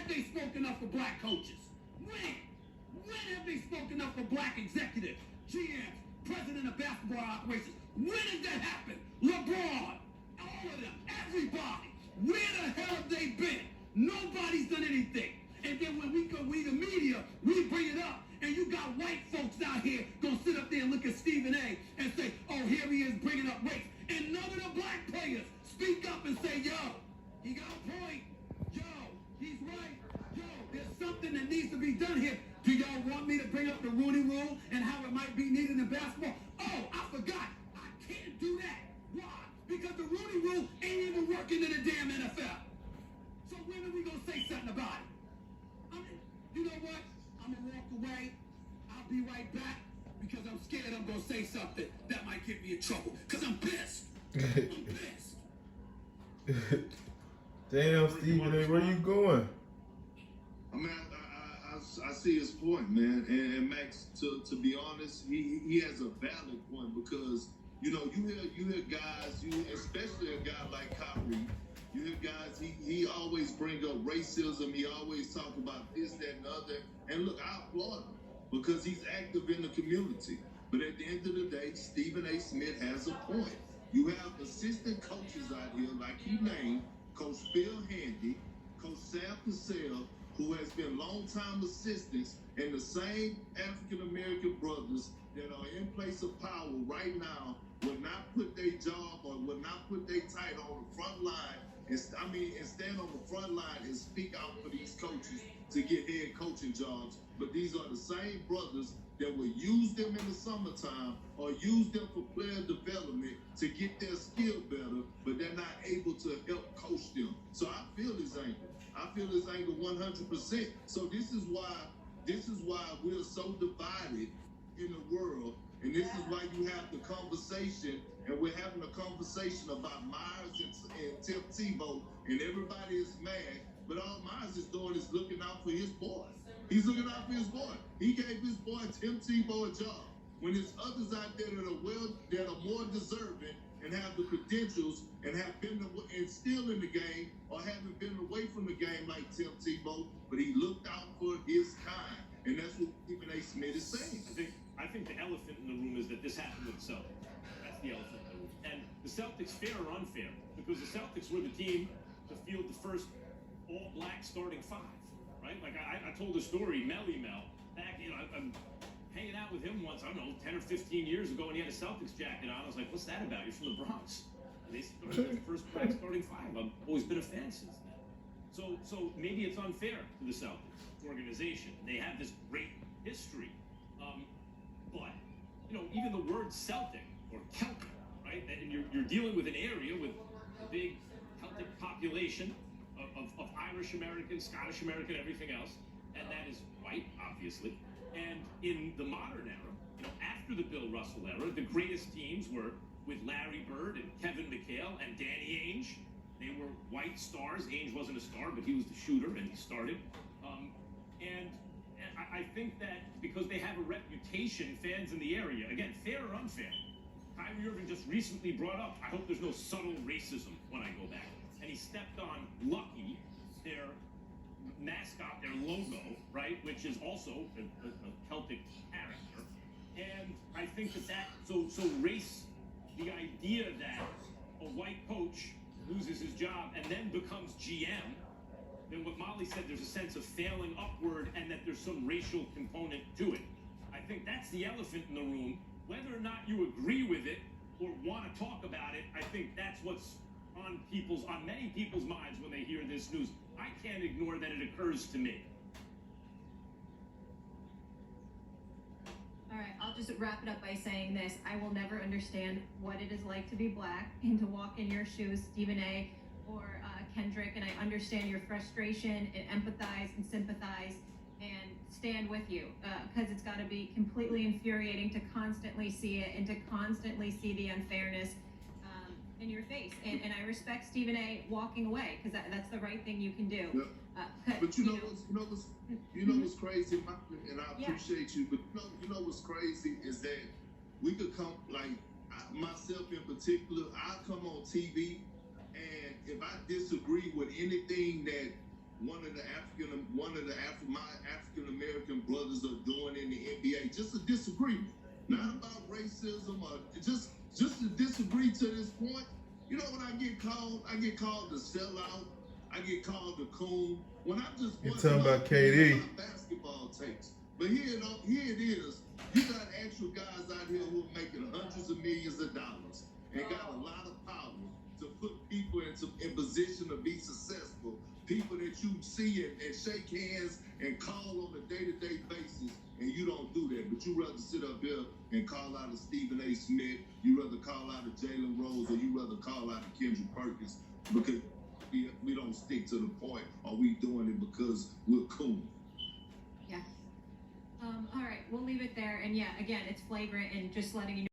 they spoken up for black coaches? When? When have they spoken up for black executives, GMs, president of basketball operations? When has that happened? LeBron, all of them, everybody. Where the hell have they been? Nobody's done anything. And then when we the media, we bring it up, and you got white folks out here gonna sit up there and look at Stephen A. and say, oh, here he is bringing up race. And none of the black players speak up and say, yo, he got a point. Yo, he's right. Yo, there's something that needs to be done here. Do y'all want me to bring up the Rooney Rule and how it might be needed in basketball? Oh, I forgot. I can't do that. Why? Because the Rooney Rule ain't even working in the damn NFL. So when are we going to say something about it? I mean, you know what? I'm going to walk away. I'll be right back because I'm scared I'm going to say something that might get me in trouble because I'm pissed. I'm pissed. Damn, Stephen A., where you going? I mean, I see his point, man. And Max, to be honest, he has a valid point because, you know, you hear guys, especially a guy like Kyrie, you hear guys, he always bring up racism. He always talk about this, that, and the other. And look, I applaud him because he's active in the community. But at the end of the day, Stephen A. Smith has a point. You have assistant coaches out here, like he named, Coach Phil Handy, Coach Sam Cassell, who has been longtime assistants, and the same African-American brothers that are in place of power right now will not put their job or will not put their title on the front line and stand on the front line and speak out for these coaches to get head coaching jobs. But these are the same brothers that will use them in the summertime or use them for player development to get their skill better, but they're not able to help coach them. So I feel his anger. I feel his anger 100%. So this is why we're so divided in the world, and this is why you have the conversation, and we're having a conversation about Myers and Tim Tebow, and everybody is mad, but all Myers is doing is looking out for his boy. He's looking out for his boy. He gave his boy Tim Tebow a job. When there's others out there that are more deserving and have the credentials and have been and still in the game or haven't been away from the game like Tim Tebow, but he looked out for his kind, and that's what Stephen A. Smith is saying. I think the elephant in the room is that this happened with the Celtics. That's the elephant in the room. And the Celtics, fair or unfair, because the Celtics were the team to field the first all-black starting five, right? Like I told a story, Melly Mel, back, I'm hanging out with him once, I don't know, 10 or 15 years ago, and he had a Celtics jacket on. I was like, what's that about? You're from the Bronx. And they started the first black starting five. I've always been a fan since then. So maybe it's unfair to the Celtics organization. They have this great history. But, even the word Celtic or Celtic, right? And you're dealing with an area with a big Celtic population of Irish American, Scottish American, everything else. And that is white, obviously. And in the modern era, after the Bill Russell era, the greatest teams were with Larry Bird and Kevin McHale and Danny Ainge. They were white stars. Ainge wasn't a star, but he was the shooter, and he started. And I think that because they have a reputation, fans in the area, again, fair or unfair, Kyrie Irving just recently brought up, I hope there's no subtle racism when I go back. And he stepped on Lucky, their mascot, their logo, right, which is also a Celtic character. And I think so race, the idea that a white coach loses his job and then becomes GM, then what Molly said, there's a sense of failing upward and that there's some racial component to it. I think that's the elephant in the room. Whether or not you agree with it or want to talk about it, I think that's what's on many people's minds when they hear this news. I can't ignore that it occurs to me. All right, I'll just wrap it up by saying this. I will never understand what it is like to be black and to walk in your shoes, Stephen A. or Kendrick, and I understand your frustration and empathize and sympathize and stand with you because it's got to be completely infuriating to constantly see it and to constantly see the unfairness in your face. And I respect Stephen A. walking away because that's the right thing you can do. Yeah. But you know what's crazy, and I appreciate you, but you know what's crazy is that we could come, like myself in particular, I come on TV, and if I disagree with anything that my African American brothers are doing in the NBA. Just a disagreement, not about racism or just to disagree to this point. You know, when I get called the sellout. I get called the coon. When I'm just You talking about KD? Basketball takes, but here it is. You got actual guys out here who are making hundreds of millions of dollars and got a lot of power to put people in position to be successful. People that you see and shake hands and call on a day-to-day basis, and you don't do that. But you rather sit up here and call out a Stephen A. Smith. You rather call out a Jalen Rose, or you rather call out a Kendrick Perkins because we don't stick to the point. Are we doing it because we're cool? Yes. All right, we'll leave it there. And yeah, again, it's flagrant and just letting you know.